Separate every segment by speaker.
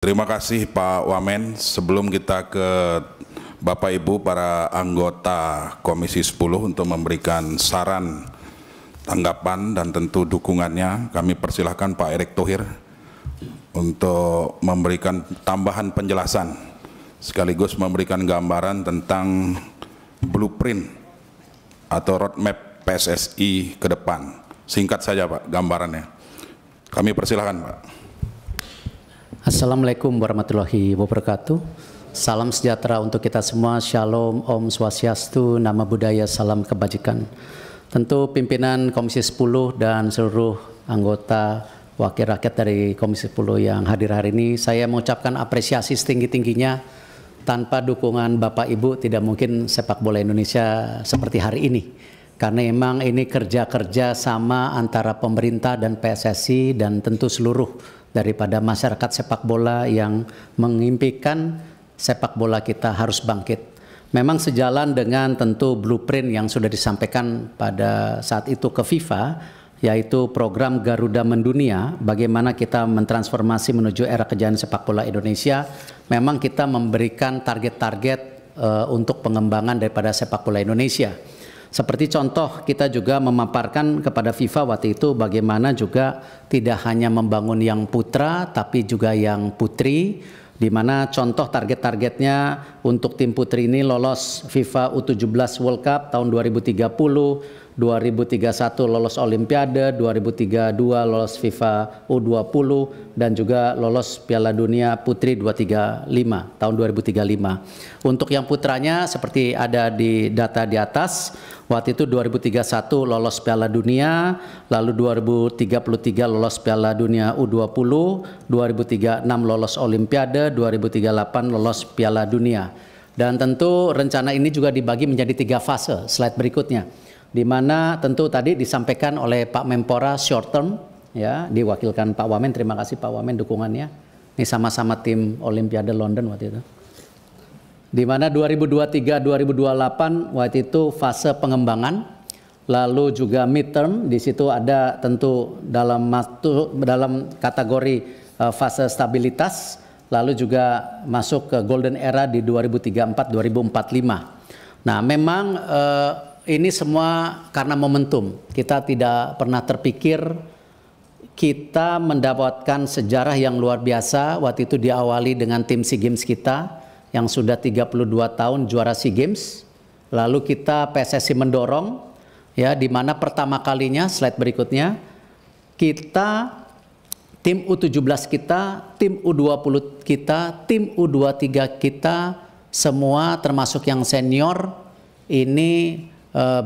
Speaker 1: Terima kasih Pak Wamen. Sebelum kita ke Bapak Ibu para anggota Komisi 10 untuk memberikan saran, tanggapan dan tentu dukungannya, kami persilahkan Pak Erick Thohir untuk memberikan tambahan penjelasan sekaligus memberikan gambaran tentang blueprint atau roadmap PSSI ke depan. Singkat saja Pak gambarannya. Kami persilahkan Pak.
Speaker 2: Assalamualaikum warahmatullahi wabarakatuh. Salam sejahtera untuk kita semua. Shalom, Om Swastiastu, Nama Budaya, Salam Kebajikan. Tentu pimpinan Komisi 10 dan seluruh anggota wakil rakyat dari Komisi 10 yang hadir hari ini, saya mengucapkan apresiasi setinggi-tingginya. Tanpa dukungan Bapak Ibu tidak mungkin sepak bola Indonesia seperti hari ini. Karena memang ini kerja-kerja sama antara pemerintah dan PSSI dan tentu seluruh daripada masyarakat sepak bola yang mengimpikan sepak bola kita harus bangkit. Memang sejalan dengan tentu blueprint yang sudah disampaikan pada saat itu ke FIFA, yaitu program Garuda Mendunia, bagaimana kita mentransformasi menuju era kejayaan sepak bola Indonesia. Memang kita memberikan target-target untuk pengembangan daripada sepak bola Indonesia. Seperti contoh, kita juga memaparkan kepada FIFA waktu itu bagaimana juga tidak hanya membangun yang putra tapi juga yang putri, di mana contoh target-targetnya untuk tim putri ini lolos FIFA U17 World Cup tahun 2030, 2031 lolos Olimpiade, 2032 lolos FIFA U20 dan juga lolos Piala Dunia Putri 235 tahun 2035. Untuk yang putranya seperti ada di data di atas, waktu itu 2031 lolos Piala Dunia, lalu 2033 lolos Piala Dunia U20, 2036 lolos Olimpiade, 2038 lolos Piala Dunia. Dan tentu rencana ini juga dibagi menjadi 3 fase, slide berikutnya. Di mana tentu tadi disampaikan oleh Pak Menpora short term, ya, diwakilkan Pak Wamen. Terima kasih Pak Wamen dukungannya. Ini sama-sama tim Olimpiade London waktu itu. Di mana 2023-2028 waktu itu fase pengembangan, lalu juga midterm. Di situ ada tentu dalam kategori fase stabilitas, lalu juga masuk ke golden era di 2034-2045. Nah, memang ini semua karena momentum. Kita tidak pernah terpikir kita mendapatkan sejarah yang luar biasa. Waktu itu diawali dengan tim SEA Games kita yang sudah 32 tahun juara SEA Games. Lalu kita PSSI mendorong, ya, di mana pertama kalinya, slide berikutnya, kita tim U17 kita, tim U20 kita, tim U23 kita, semua termasuk yang senior ini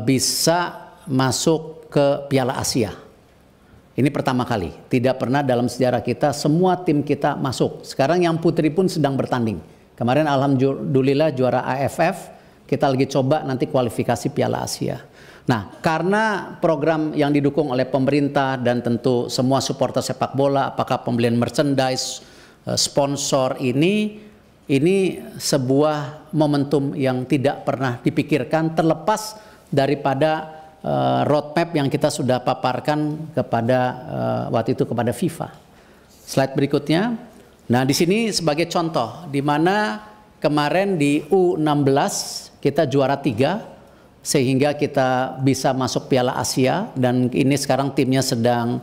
Speaker 2: bisa masuk ke Piala Asia. Ini pertama kali, tidak pernah dalam sejarah kita semua tim kita masuk. Sekarang yang putri pun sedang bertanding. Kemarin alhamdulillah juara AFF, kita lagi coba nanti kualifikasi Piala Asia. Nah, karena program yang didukung oleh pemerintah dan tentu semua supporter sepak bola, apakah pembelian merchandise, sponsor ini sebuah momentum yang tidak pernah dipikirkan, terlepas daripada roadmap yang kita sudah paparkan kepada waktu itu kepada FIFA. Slide berikutnya. Nah, di sini sebagai contoh, di mana kemarin di U16 kita juara 3 sehingga kita bisa masuk Piala Asia, dan ini sekarang timnya sedang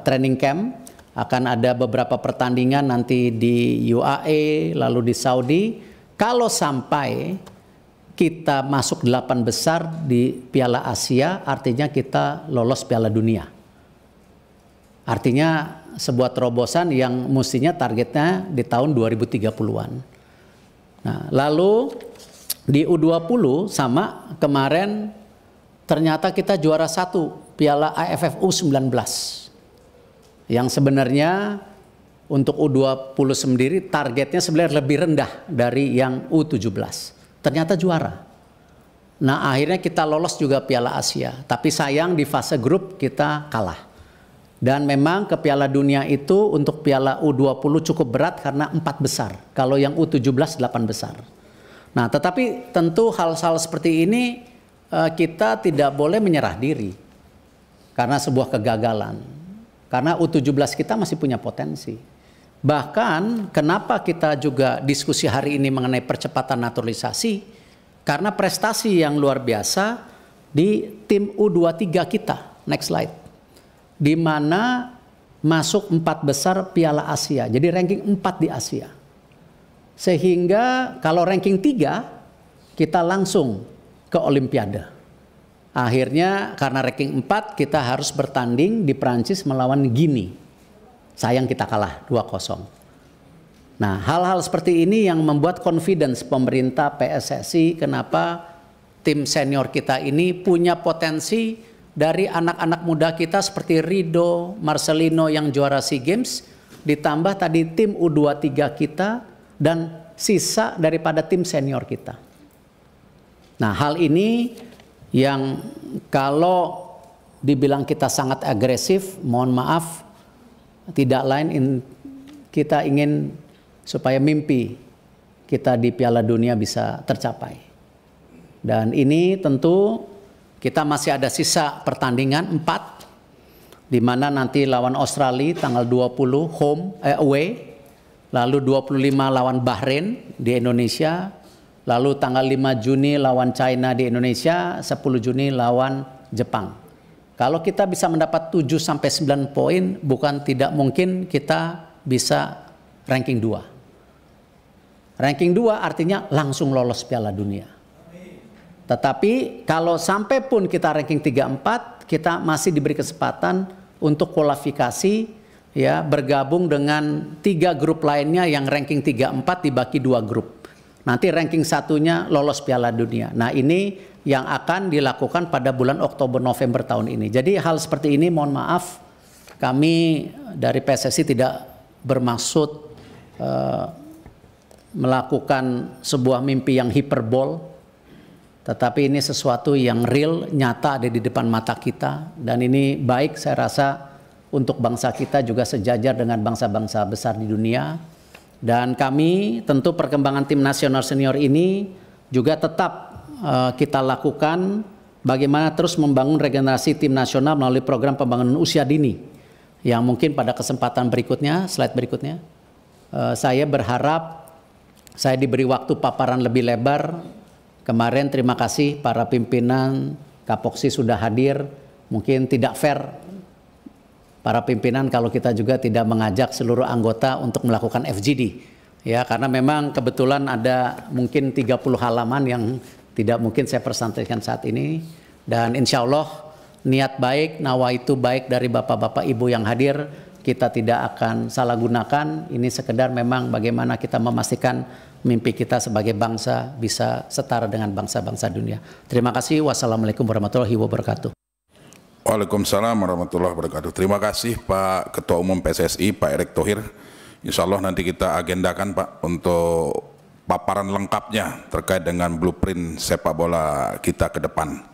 Speaker 2: training camp. Akan ada beberapa pertandingan nanti di UAE, lalu di Saudi. Kalau sampai kita masuk 8 besar di Piala Asia, artinya kita lolos Piala Dunia. Artinya sebuah terobosan yang mestinya targetnya di tahun 2030-an. Nah, lalu di U20 sama kemarin ternyata kita juara 1 Piala AFF U19. Yang sebenarnya untuk U20 sendiri targetnya sebenarnya lebih rendah dari yang U17. Ternyata juara. Nah, akhirnya kita lolos juga Piala Asia. Tapi sayang di fase grup kita kalah. Dan memang ke Piala Dunia itu untuk Piala U20 cukup berat karena 4 besar. Kalau yang U17 8 besar. Nah, tetapi tentu hal-hal seperti ini kita tidak boleh menyerah diri. Karena sebuah kegagalan. Karena U17 kita masih punya potensi. Bahkan kenapa kita juga diskusi hari ini mengenai percepatan naturalisasi, karena prestasi yang luar biasa di tim U23 kita, next slide, di mana masuk 4 besar Piala Asia, jadi ranking 4 di Asia. Sehingga kalau ranking 3 kita langsung ke Olimpiade. Akhirnya karena ranking 4 kita harus bertanding di Prancis melawan Guinea. Sayang kita kalah 2-0. Nah, hal-hal seperti ini yang membuat confidence pemerintah PSSI kenapa tim senior kita ini punya potensi dari anak-anak muda kita seperti Rido, Marcelino yang juara SEA Games, ditambah tadi tim U23 kita dan sisa daripada tim senior kita. Nah, hal ini yang kalau dibilang kita sangat agresif, mohon maaf, tidak lain kita ingin supaya mimpi kita di Piala Dunia bisa tercapai. Dan ini tentu kita masih ada sisa pertandingan 4, di mana nanti lawan Australia tanggal 20 away, lalu 25 lawan Bahrain di Indonesia, lalu tanggal 5 Juni lawan China di Indonesia, 10 Juni lawan Jepang. Kalau kita bisa mendapat 7-9 poin, bukan tidak mungkin kita bisa ranking 2. Ranking 2 artinya langsung lolos Piala Dunia. Tetapi kalau sampai pun kita ranking 3-4, kita masih diberi kesempatan untuk kualifikasi, ya, bergabung dengan 3 grup lainnya yang ranking 3-4 dibagi 2 grup. Nanti ranking 1-nya lolos Piala Dunia. Nah, ini yang akan dilakukan pada bulan Oktober-November tahun ini. Jadi hal seperti ini mohon maaf, kami dari PSSI tidak bermaksud melakukan sebuah mimpi yang hiperbol, tetapi ini sesuatu yang real, nyata ada di depan mata kita, dan ini baik saya rasa untuk bangsa kita juga sejajar dengan bangsa-bangsa besar di dunia. Dan kami tentu perkembangan tim nasional senior ini juga tetap kita lakukan bagaimana terus membangun regenerasi tim nasional melalui program pembangunan usia dini, yang mungkin pada kesempatan berikutnya, slide berikutnya, saya berharap saya diberi waktu paparan lebih lebar. Kemarin terima kasih para pimpinan Kapoksi sudah hadir. Mungkin tidak fair para pimpinan kalau kita juga tidak mengajak seluruh anggota untuk melakukan FGD, ya, karena memang kebetulan ada mungkin 30 halaman yang tidak mungkin saya presentasikan saat ini. Dan insya Allah niat baik, nawaitu baik dari bapak-bapak ibu yang hadir, kita tidak akan salah gunakan. Ini sekedar memang bagaimana kita memastikan mimpi kita sebagai bangsa bisa setara dengan bangsa-bangsa dunia. Terima kasih. Wassalamualaikum warahmatullahi wabarakatuh.
Speaker 1: Waalaikumsalam warahmatullahi wabarakatuh. Terima kasih Pak Ketua Umum PSSI, Pak Erick Thohir. Insya Allah nanti kita agendakan Pak untuk paparan lengkapnya terkait dengan blueprint sepak bola kita ke depan.